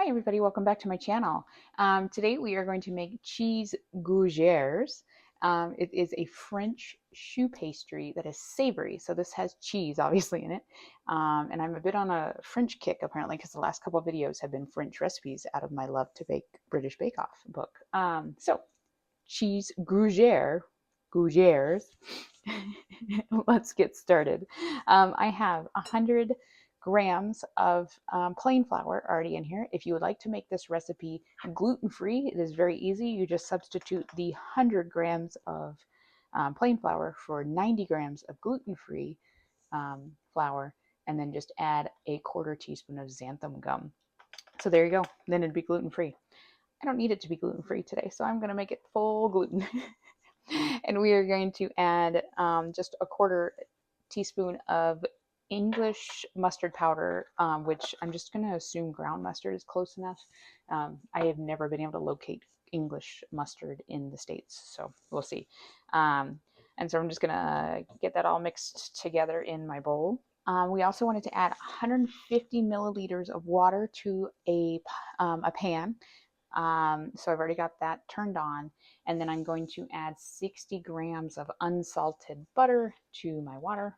Hi everybody, welcome back to my channel. Today we are going to make cheese gougères. It is a French choux pastry that is savory, so this has cheese obviously in it. And I'm a bit on a French kick apparently because the last couple of videos have been French recipes out of my Love to Bake British Bake Off book. So cheese gougères. Let's get started. I have 100 grams of plain flour already in here. If you would like to make this recipe gluten-free, it is very easy. You just substitute the 100 grams of plain flour for 90 grams of gluten-free flour, and then just add a quarter teaspoon of xanthan gum. So there you go. Then it'd be gluten-free. I don't need it to be gluten-free today, so I'm going to make it full gluten. And we are going to add just a quarter teaspoon of English mustard powder, which I'm just going to assume ground mustard is close enough. I have never been able to locate English mustard in the States, so we'll see. And so I'm just going to get that all mixed together in my bowl. We also wanted to add 150 milliliters of water to a pan. So I've already got that turned on, and then I'm going to add 60 grams of unsalted butter to my water.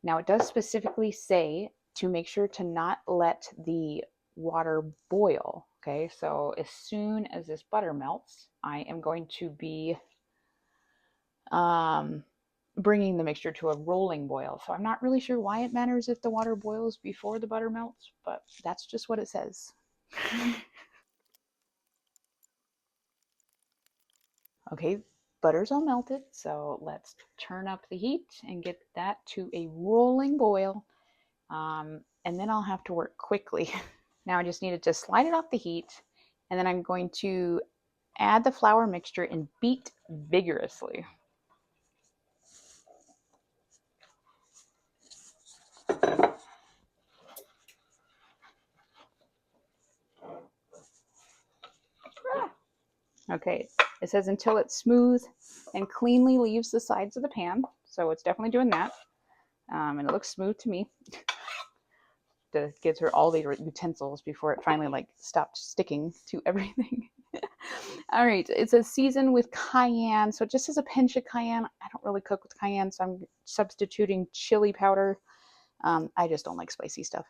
Now it does specifically say to make sure to not let the water boil. Okay, so as soon as this butter melts, I am going to be bringing the mixture to a rolling boil. So I'm not really sure why it matters if the water boils before the butter melts, but that's just what it says. Okay, butter's all melted, so let's turn up the heat and get that to a rolling boil. And then I'll have to work quickly. Now I just needed to slide it off the heat, and then I'm going to add the flour mixture and beat vigorously. Okay, it says until it's smooth and cleanly leaves the sides of the pan. So it's definitely doing that. And it looks smooth to me. To get through all the utensils before it finally like stopped sticking to everything. All right, it says season with cayenne. So it just says a pinch of cayenne. I don't really cook with cayenne, so I'm substituting chili powder. I just don't like spicy stuff.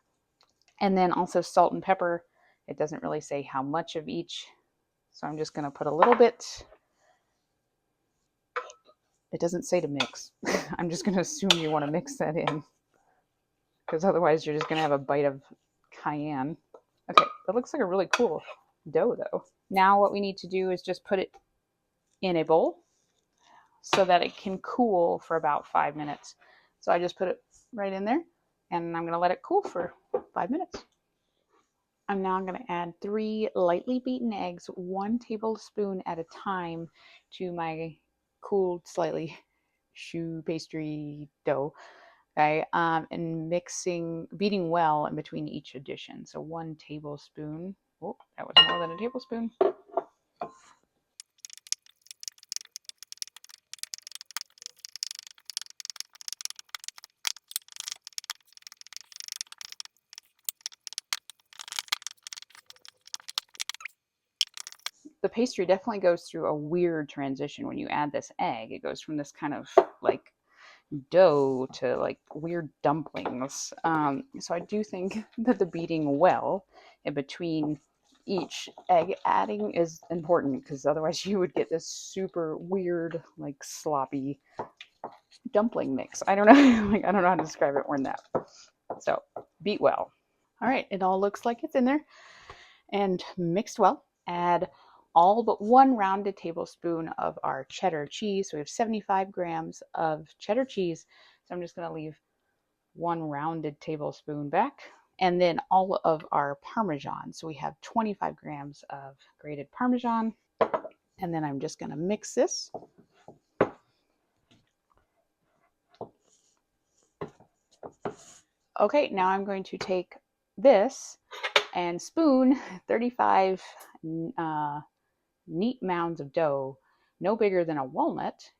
And then also salt and pepper. It doesn't really say how much of each. So I'm just going to put a little bit. It doesn't say to mix. I'm just going to assume you want to mix that in, because otherwise you're just going to have a bite of cayenne. Okay, that looks like a really cool dough though. Now what we need to do is just put it in a bowl so that it can cool for about 5 minutes. So I just put it right in there, and I'm going to let it cool for 5 minutes. I'm now going to add 3 lightly beaten eggs, 1 tablespoon at a time, to my cooled slightly choux pastry dough. Okay, and beating well in between each addition. So 1 tablespoon. Oh, that was more than a tablespoon. The pastry definitely goes through a weird transition when you add this egg. It goes from this kind of like dough to like weird dumplings. So I do think that the beating well in between each egg adding is important, because otherwise you would get this super weird, like sloppy dumpling mix. I don't know, like I don't know how to describe it more than that. So beat well. All right, it all looks like it's in there and mixed well. Add all but 1 rounded tablespoon of our cheddar cheese. So we have 75 grams of cheddar cheese. So I'm just going to leave 1 rounded tablespoon back. And then all of our Parmesan. So we have 25 grams of grated Parmesan. And then I'm just going to mix this. Okay, now I'm going to take this and spoon 35 neat mounds of dough, no bigger than a walnut,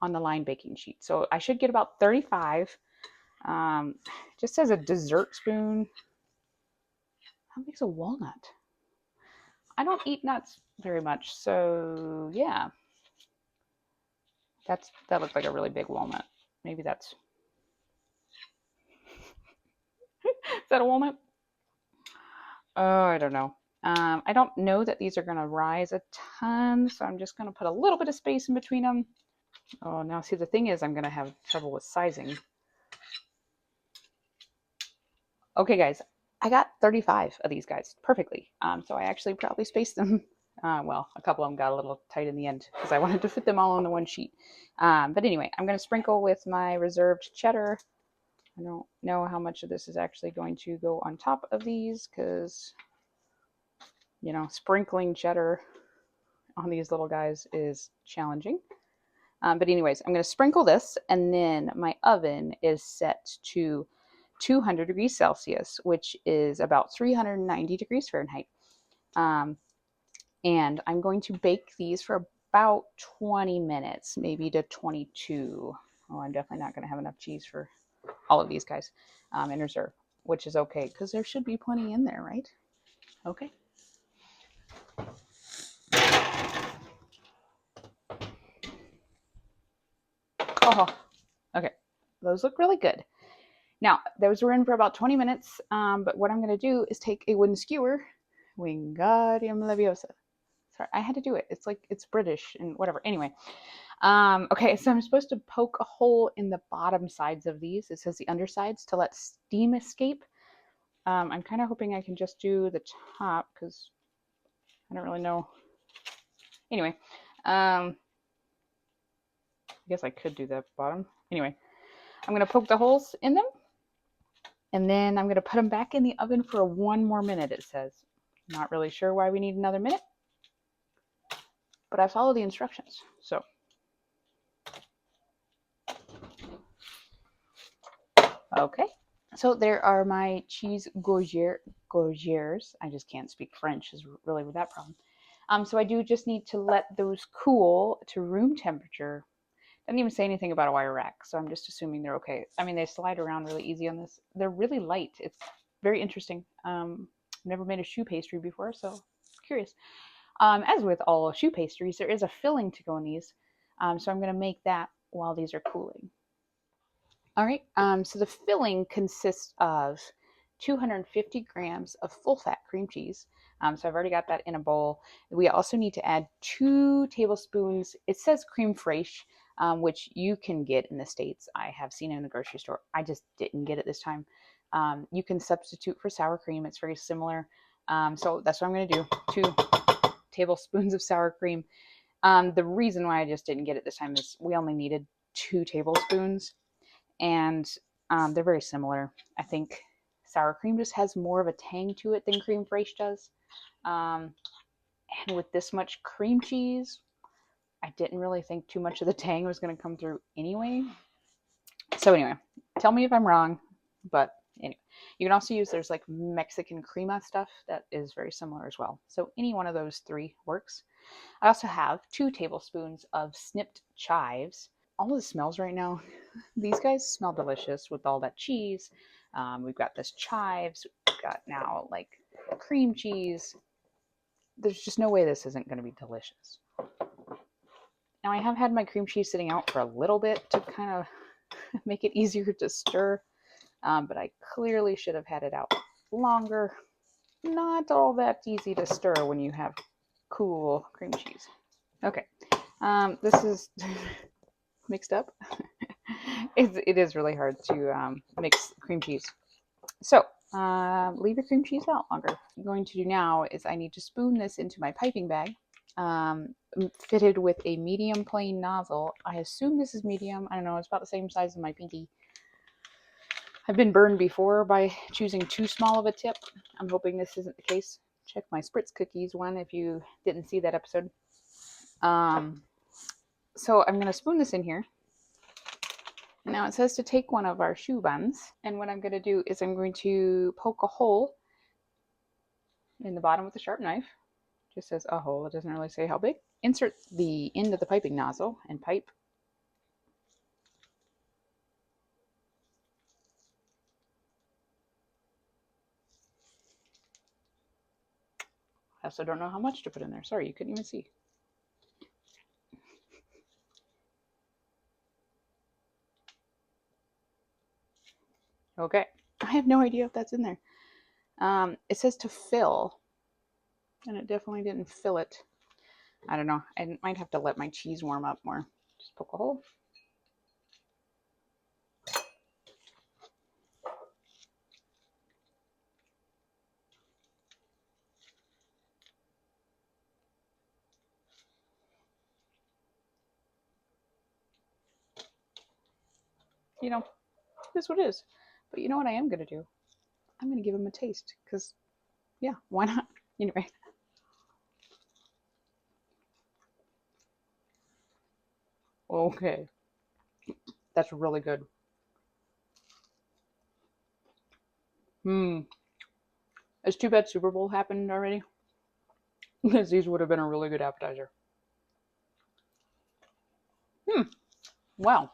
on the lined baking sheet. So I should get about 35. Just as a dessert spoon. How big's a walnut? I don't eat nuts very much, so yeah. That looks like a really big walnut. Maybe that's... Is that a walnut? Oh, I don't know. I don't know that these are going to rise a ton, so I'm just going to put a little bit of space in between them. Oh, now see, the thing is I'm going to have trouble with sizing. Okay, guys, I got 35 of these guys perfectly. So I actually probably spaced them. Well, a couple of them got a little tight in the end because I wanted to fit them all on the one sheet. But anyway, I'm going to sprinkle with my reserved cheddar. I don't know how much of this is actually going to go on top of these because, you know, sprinkling cheddar on these little guys is challenging. But anyways, I'm going to sprinkle this, and then my oven is set to 200 degrees Celsius, which is about 390 degrees Fahrenheit. And I'm going to bake these for about 20 minutes, maybe to 22. Oh, I'm definitely not going to have enough cheese for all of these guys in reserve, which is okay because there should be plenty in there, right? Okay. Oh, okay. Those look really good. Now, those were in for about 20 minutes, but what I'm going to do is take a wooden skewer, Wingardium Leviosa. Sorry, I had to do it. It's like, it's British and whatever. Anyway, okay, so I'm supposed to poke a hole in the bottom sides of these. It says the undersides to let steam escape. I'm kind of hoping I can just do the top because I don't really know. Anyway, I guess I could do the bottom. Anyway, I'm going to poke the holes in them. And then I'm going to put them back in the oven for 1 more minute, it says. Not really sure why we need another minute, but I follow the instructions. So, okay. So there are my cheese Gougères. I just can't speak French, is really that problem. So I do just need to let those cool to room temperature. Doesn't even say anything about a wire rack, so I'm just assuming they're okay. I mean, they slide around really easy on this. They're really light. It's very interesting. Never made a choux pastry before, so curious. As with all choux pastries, there is a filling to go in these, so I'm going to make that while these are cooling. All right, so the filling consists of 250 grams of full-fat cream cheese. So I've already got that in a bowl. We also need to add 2 tablespoons. It says creme fraiche, which you can get in the States. I have seen it in the grocery store. I just didn't get it this time. You can substitute for sour cream. It's very similar. So that's what I'm going to do. 2 tablespoons of sour cream. The reason why I just didn't get it this time is we only needed 2 tablespoons. And they're very similar. I think sour cream just has more of a tang to it than creme fraiche does. And with this much cream cheese, I didn't really think too much of the tang was going to come through anyway. So anyway, tell me if I'm wrong, but anyway. You can also use, there's like Mexican crema stuff that is very similar as well. So any one of those 3 works. I also have 2 tablespoons of snipped chives. All of the smells right now, these guys smell delicious with all that cheese. We've got this chives. We've got now like cream cheese. There's just no way this isn't going to be delicious. Now I have had my cream cheese sitting out for a little bit to kind of make it easier to stir, but I clearly should have had it out longer. Not all that easy to stir when you have cool cream cheese. Okay, this is mixed up. It is really hard to mix cream cheese. So leave your cream cheese out longer. What I'm going to do now is I need to spoon this into my piping bag, fitted with a medium plain nozzle. I assume this is medium. I don't know. It's about the same size as my pinky. I've been burned before by choosing too small of a tip. I'm hoping this isn't the case. Check my Spritz cookies one if you didn't see that episode. So I'm going to spoon this in here. Now it says to take one of our choux buns, and what I'm going to do is I'm going to poke a hole in the bottom with a sharp knife. It just says a hole, it doesn't really say how big. Insert the end of the piping nozzle and pipe. I also don't know how much to put in there. Sorry, you couldn't even see. Okay. I have no idea if that's in there. It says to fill, and it definitely didn't fill it. I don't know. I might have to let my cheese warm up more. Just poke a hole. You know, this is what it is. But you know what I am going to do? I'm going to give him a taste because, yeah, why not? Anyway. Okay. That's really good. It's too bad Super Bowl happened already because these would have been a really good appetizer. Wow.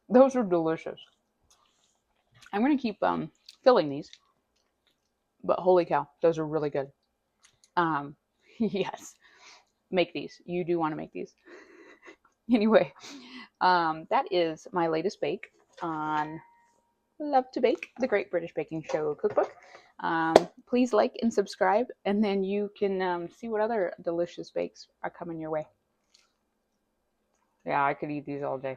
Those are delicious. I'm going to keep filling these, but holy cow, those are really good. Yes, make these. You do want to make these. Anyway, that is my latest bake on Love to Bake, the Great British Baking Show cookbook. Please like and subscribe, and then you can see what other delicious bakes are coming your way. Yeah, I could eat these all day.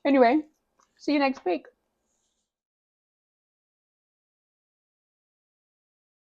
Anyway, see you next week.